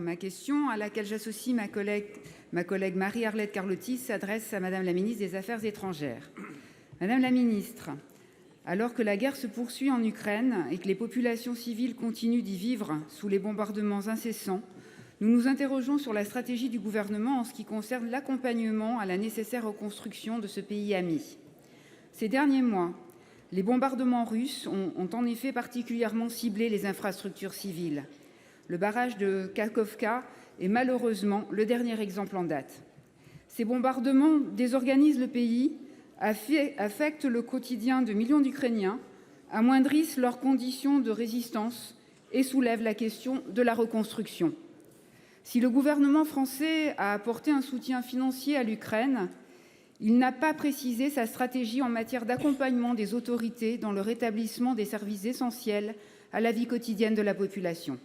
Ma question, à laquelle j'associe ma collègue Marie-Arlette Carlotti, s'adresse à Madame la ministre des Affaires étrangères. Madame la ministre, alors que la guerre se poursuit en Ukraine et que les populations civiles continuent d'y vivre sous les bombardements incessants, nous nous interrogeons sur la stratégie du gouvernement en ce qui concerne l'accompagnement à la nécessaire reconstruction de ce pays ami. Ces derniers mois, les bombardements russes ont en effet particulièrement ciblé les infrastructures civiles. Le barrage de Kakhovka est malheureusement le dernier exemple en date. Ces bombardements désorganisent le pays, affectent le quotidien de millions d'Ukrainiens, amoindrissent leurs conditions de résistance et soulèvent la question de la reconstruction. Si le gouvernement français a apporté un soutien financier à l'Ukraine, il n'a pas précisé sa stratégie en matière d'accompagnement des autorités dans le rétablissement des services essentiels à la vie quotidienne de la population.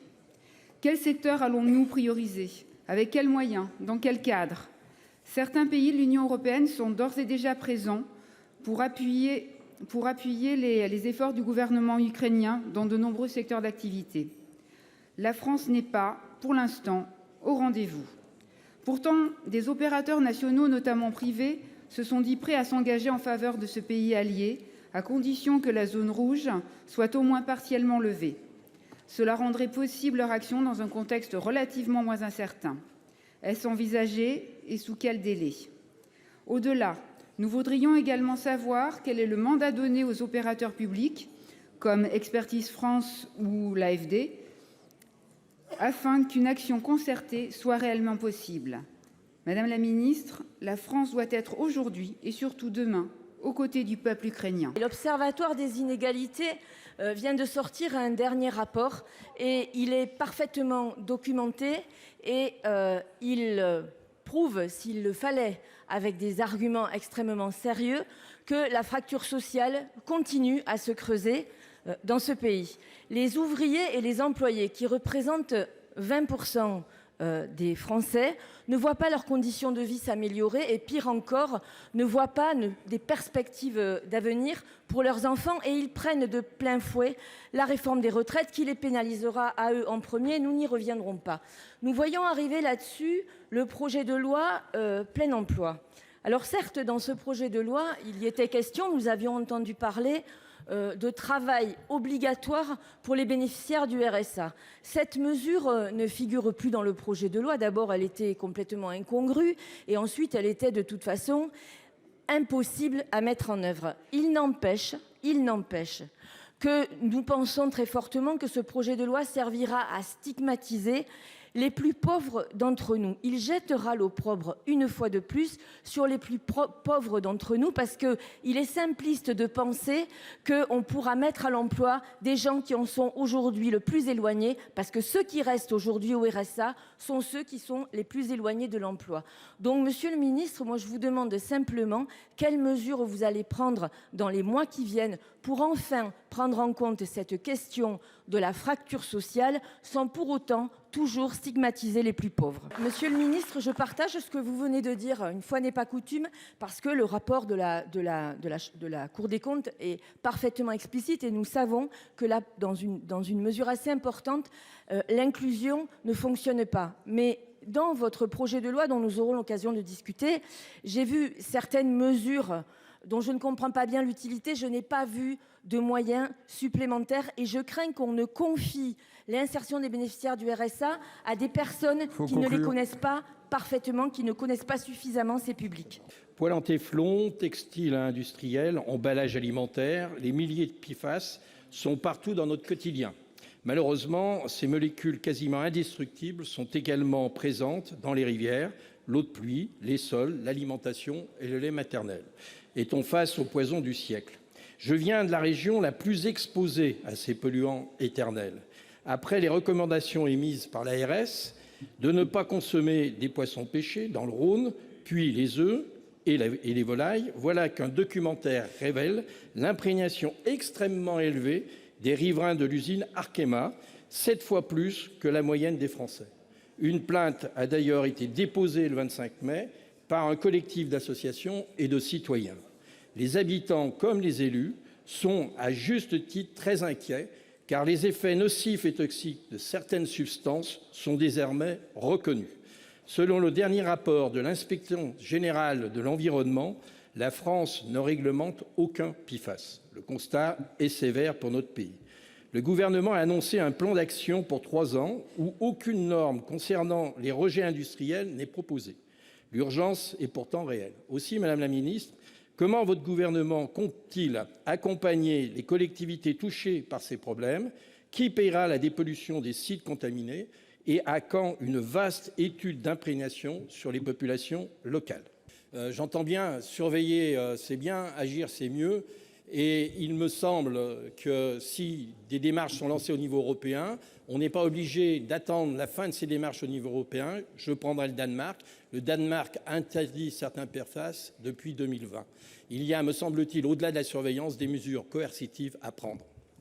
Quel secteur allons-nous prioriser? Avec quels moyens? Dans quel cadre? Certains pays de l'Union européenne sont d'ores et déjà présents pour appuyer les efforts du gouvernement ukrainien dans de nombreux secteurs d'activité. La France n'est pas, pour l'instant, au rendez-vous. Pourtant, des opérateurs nationaux, notamment privés, se sont dits prêts à s'engager en faveur de ce pays allié, à condition que la zone rouge soit au moins partiellement levée. Cela rendrait possible leur action dans un contexte relativement moins incertain. Est-ce envisagé et sous quel délai? Au-delà, nous voudrions également savoir quel est le mandat donné aux opérateurs publics, comme Expertise France ou l'AFD, afin qu'une action concertée soit réellement possible. Madame la ministre, la France doit être aujourd'hui et surtout demain aux côtés du peuple ukrainien. L'Observatoire des inégalités vient de sortir un dernier rapport et il est parfaitement documenté et il prouve, s'il le fallait, avec des arguments extrêmement sérieux, que la fracture sociale continue à se creuser dans ce pays. Les ouvriers et les employés, qui représentent 20% des Français, ne voient pas leurs conditions de vie s'améliorer et, pire encore, ne voient pas des perspectives d'avenir pour leurs enfants, et ils prennent de plein fouet la réforme des retraites qui les pénalisera à eux en premier. Nous n'y reviendrons pas. Nous voyons arriver là-dessus le projet de loi plein emploi. Alors certes, dans ce projet de loi, il y était question, nous avions entendu parler de travail obligatoire pour les bénéficiaires du RSA. Cette mesure ne figure plus dans le projet de loi. D'abord, elle était complètement incongrue et ensuite, elle était de toute façon impossible à mettre en œuvre. Il n'empêche que nous pensons très fortement que ce projet de loi servira à stigmatiser les plus pauvres d'entre nous. Il jettera l'opprobre une fois de plus sur les plus pauvres d'entre nous, parce qu'il est simpliste de penser qu'on pourra mettre à l'emploi des gens qui en sont aujourd'hui le plus éloignés, parce que ceux qui restent aujourd'hui au RSA sont ceux qui sont les plus éloignés de l'emploi. Donc, Monsieur le Ministre, moi je vous demande simplement quelles mesures vous allez prendre dans les mois qui viennent pour enfin prendre en compte cette question de la fracture sociale sans pour autant toujours stigmatiser les plus pauvres. Monsieur le ministre, je partage ce que vous venez de dire, une fois n'est pas coutume, parce que le rapport de la Cour des comptes est parfaitement explicite et nous savons que là, dans une mesure assez importante, l'inclusion ne fonctionne pas. Mais dans votre projet de loi dont nous aurons l'occasion de discuter, j'ai vu certaines mesures dont je ne comprends pas bien l'utilité. Je n'ai pas vu de moyens supplémentaires et je crains qu'on ne confie l'insertion des bénéficiaires du RSA à des personnes qui ne les connaissent pas parfaitement, qui ne connaissent pas suffisamment ces publics. Poêle en téflon, textile industriel, emballage alimentaire, les milliers de PFAS sont partout dans notre quotidien. Malheureusement, ces molécules quasiment indestructibles sont également présentes dans les rivières, l'eau de pluie, les sols, l'alimentation et le lait maternel. Est-on face au poison du siècle? Je viens de la région la plus exposée à ces polluants éternels. Après les recommandations émises par l'ARS de ne pas consommer des poissons pêchés dans le Rhône, puis les œufs et les volailles, voilà qu'un documentaire révèle l'imprégnation extrêmement élevée des riverains de l'usine Arkema, 7 fois plus que la moyenne des Français. Une plainte a d'ailleurs été déposée le 25 mai par un collectif d'associations et de citoyens. Les habitants comme les élus sont à juste titre très inquiets car les effets nocifs et toxiques de certaines substances sont désormais reconnus. Selon le dernier rapport de l'Inspection générale de l'environnement, la France ne réglemente aucun PFAS. Le constat est sévère pour notre pays. Le gouvernement a annoncé un plan d'action pour 3 ans où aucune norme concernant les rejets industriels n'est proposée. L'urgence est pourtant réelle. Aussi, Madame la Ministre, comment votre gouvernement compte-t-il accompagner les collectivités touchées par ces problèmes? Qui paiera la dépollution des sites contaminés? Et à quand une vaste étude d'imprégnation sur les populations locales? J'entends bien, surveiller c'est bien, agir c'est mieux. Et il me semble que si des démarches sont lancées au niveau européen, on n'est pas obligé d'attendre la fin de ces démarches au niveau européen. Je prendrai le Danemark. Le Danemark interdit certains PFAS depuis 2020. Il y a, me semble-t-il, au-delà de la surveillance, des mesures coercitives à prendre.